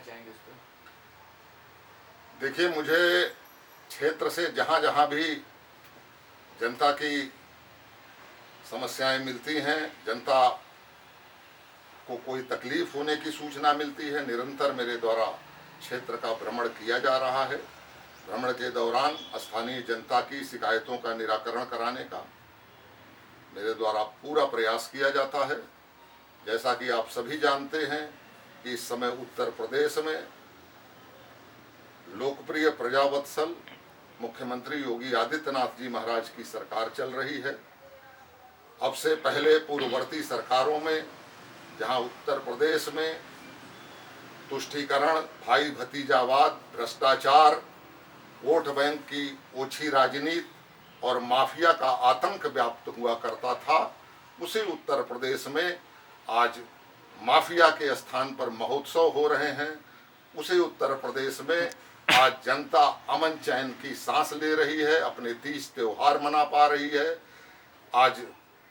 चाहेंगे उस पर? देखिए, मुझे क्षेत्र से जहाँ जहाँ भी जनता की समस्याएं मिलती हैं, जनता को कोई तकलीफ होने की सूचना मिलती है, निरंतर मेरे द्वारा क्षेत्र का भ्रमण किया जा रहा है। भ्रमण के दौरान स्थानीय जनता की शिकायतों का निराकरण कराने का मेरे द्वारा पूरा प्रयास किया जाता है। जैसा कि आप सभी जानते हैं कि इस समय उत्तर प्रदेश में लोकप्रिय प्रजावत्सल मुख्यमंत्री योगी आदित्यनाथ जी महाराज की सरकार चल रही है। अब से पहले पूर्ववर्ती सरकारों में, जहां उत्तर प्रदेश में तुष्टीकरण, भाई भतीजावाद, भ्रष्टाचार, वोट बैंक की ओछी राजनीति और माफिया का आतंक व्याप्त हुआ करता था, उसी उत्तर प्रदेश में आज माफिया के स्थान पर महोत्सव हो रहे हैं। उसी उत्तर प्रदेश में आज जनता अमन चैन की सांस ले रही है, अपने तीज त्योहार मना पा रही है। आज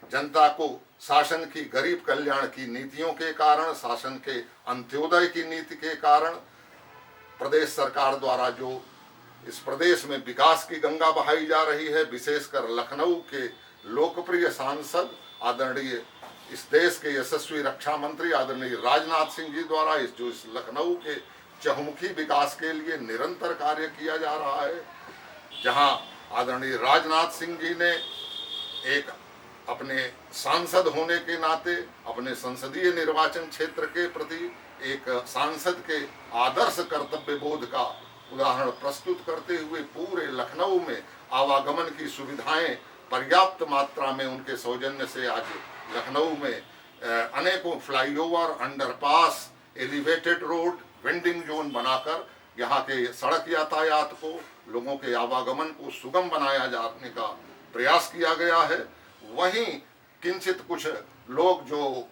जनता को शासन की गरीब कल्याण की नीतियों के कारण, शासन के अंत्योदय की नीति के कारण, प्रदेश सरकार द्वारा जो इस प्रदेश में विकास की गंगा बहाई जा रही है, विशेषकर लखनऊ के लोकप्रिय सांसद आदरणीय इस देश के यशस्वी रक्षा मंत्री आदरणीय राजनाथ सिंह जी द्वारा इस लखनऊ के चहुमुखी विकास के लिए निरंतर कार्य किया जा रहा है। जहां आदरणीय राजनाथ सिंह जी ने एक अपने सांसद होने के नाते अपने संसदीय निर्वाचन क्षेत्र के प्रति एक सांसद के आदर्श कर्तव्य बोध का उदाहरण प्रस्तुत करते हुए पूरे लखनऊ में आवागमन की सुविधाएं पर्याप्त मात्रा में उनके सौजन्य से आज लखनऊ में अनेकों flyover, underpass, elevated road, vending zone बनाकर यहाँ के सड़क यातायात को, लोगों के आवागमन को सुगम बनाया जाने का प्रयास किया गया है। वहीं किंचित कुछ लोग जो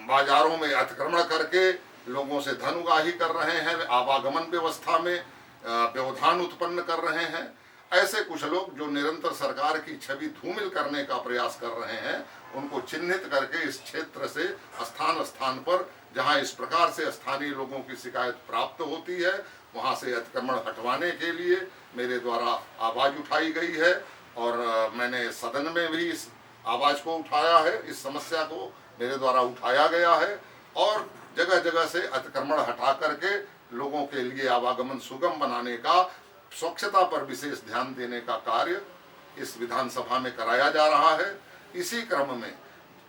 बाजारों में अतिक्रमण करके लोगों से धन उगाही कर रहे हैं, आवागमन व्यवस्था में व्यवधान उत्पन्न कर रहे हैं, ऐसे कुछ लोग जो निरंतर सरकार की छवि धूमिल करने का प्रयास कर रहे हैं, उनको चिन्हित करके इस क्षेत्र से स्थान स्थान पर जहां इस प्रकार से स्थानीय लोगों की शिकायत प्राप्त होती है, वहां से अतिक्रमण हटवाने के लिए मेरे द्वारा आवाज उठाई गई है और मैंने सदन में भी इस आवाज को उठाया है। इस समस्या को मेरे द्वारा उठाया गया है और जगह जगह से अतिक्रमण हटा करके लोगों के लिए आवागमन सुगम बनाने का, स्वच्छता पर विशेष ध्यान देने का कार्य इस विधानसभा में कराया जा रहा है। इसी क्रम में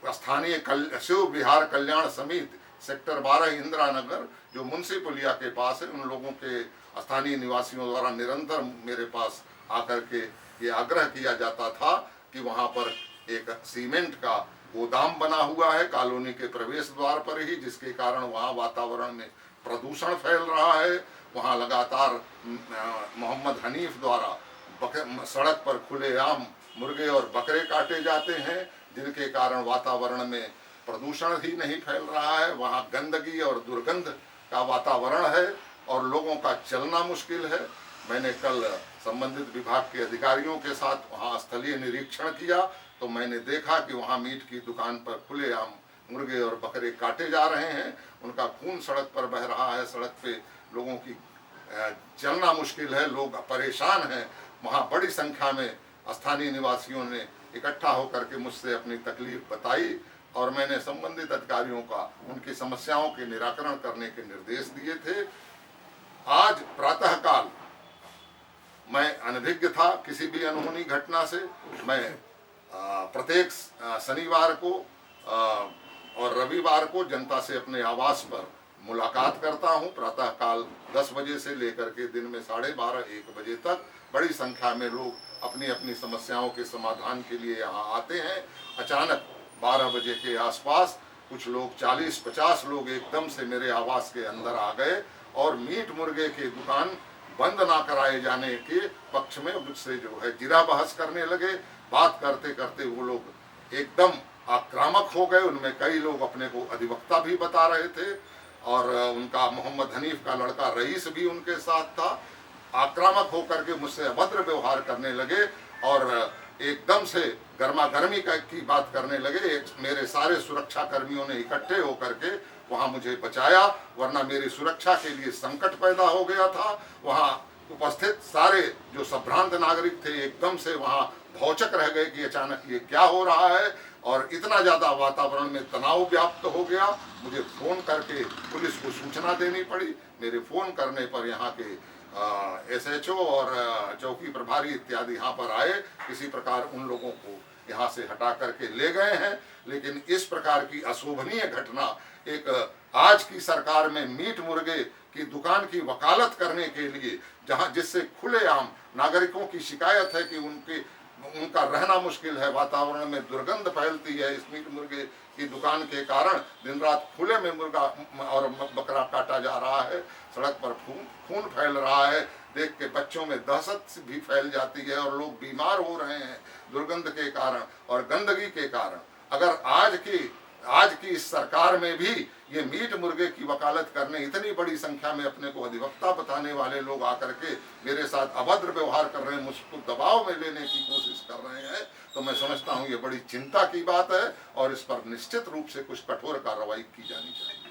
स्थानीय शिव विहार कल्याण समिति सेक्टर 12 इंदिरा नगर जो मुंशी पुलिया के पास है, उन लोगों के स्थानीय निवासियों द्वारा निरंतर मेरे पास आकर के ये आग्रह किया जाता था कि वहां पर एक सीमेंट का गोदाम बना हुआ है कॉलोनी के प्रवेश द्वार पर ही, जिसके कारण वहां वातावरण में प्रदूषण फैल रहा है। वहां लगातार मोहम्मद हनीफ द्वारा सड़क पर खुलेआम मुर्गे और बकरे काटे जाते हैं, जिनके कारण वातावरण में प्रदूषण ही नहीं फैल रहा है। वहां गंदगी और दुर्गंध का वातावरण है और लोगों का चलना मुश्किल है। मैंने कल संबंधित विभाग के अधिकारियों के साथ वहां स्थलीय निरीक्षण किया तो मैंने देखा कि वहां मीट की दुकान पर खुलेआम मुर्गे और बकरे काटे जा रहे हैं, उनका खून सड़क पर बह रहा है, सड़क पे लोगों की चलना मुश्किल है, लोग परेशान हैं। वहां बड़ी संख्या में स्थानीय निवासियों ने इकट्ठा होकर के मुझसे अपनी तकलीफ बताई और मैंने संबंधित अधिकारियों का उनकी समस्याओं के निराकरण करने के निर्देश दिए थे। आज प्रातःकाल मैं अनभिज्ञ था किसी भी अनहोनी घटना से। मैं प्रत्येक शनिवार को और रविवार को जनता से अपने आवास पर मुलाकात करता हूं। प्रातःकाल 10 बजे से लेकर के दिन में 12:30-1 बजे तक बड़ी संख्या में लोग अपनी अपनी समस्याओं के समाधान के लिए यहाँ आते हैं। अचानक 12 बजे के आसपास कुछ लोग 40-50 लोग एकदम से मेरे आवास के अंदर आ गए और मीट मुर्गे की दुकान बंद ना कराए जाने के पक्ष में मुझसे जो है जिरा बहस करने लगे। बात करते करते वो लोग एकदम आक्रामक हो गए। उनमें कई लोग अपने को अधिवक्ता भी बता रहे थे और उनका मोहम्मद हनीफ का लड़का रईस भी उनके साथ था। आक्रामक होकर के मुझसे अभद्र व्यवहार करने लगे और एकदम से गर्मा गर्मी की बात करने लगे। मेरे सारे सुरक्षा कर्मियों ने इकट्ठे होकर के वहाँ मुझे बचाया, वरना मेरी सुरक्षा के लिए संकट पैदा हो गया था। वहाँ उपस्थित सारे जो संभ्रांत नागरिक थे एकदम से वहाँ भौचक रह गए कि अचानक ये क्या हो रहा है, और इतना ज़्यादा वातावरण में तनाव व्याप्त हो गया। मुझे फ़ोन करके पुलिस को सूचना देनी पड़ी। मेरे फ़ोन करने पर यहाँ के SHO और चौकी प्रभारी इत्यादि यहाँ पर आए, किसी प्रकार उन लोगों को यहाँ से हटा करके ले गए हैं। लेकिन इस प्रकार की अशोभनीय घटना एक आज की सरकार में मीट मुर्गे की दुकान की वकालत करने के लिए, जहाँ जिससे खुलेआम नागरिकों की शिकायत है कि उनका रहना मुश्किल है, वातावरण में दुर्गंध फैलती है इस मीट मुर्गे की दुकान के कारण, दिन रात खुले में मुर्गा और बकरा काटा जा रहा है, सड़क पर खून फैल रहा है, देख के बच्चों में दहशत भी फैल जाती है और लोग बीमार हो रहे हैं दुर्गंध के कारण और गंदगी के कारण। अगर आज की इस सरकार में भी ये मीट मुर्गे की वकालत करने इतनी बड़ी संख्या में अपने को अधिवक्ता बताने वाले लोग आकर के मेरे साथ अभद्र व्यवहार कर रहे हैं, मुझको दबाव में लेने की कोशिश कर रहे हैं, तो मैं समझता हूँ ये बड़ी चिंता की बात है और इस पर निश्चित रूप से कुछ कठोर कार्रवाई की जानी चाहिए।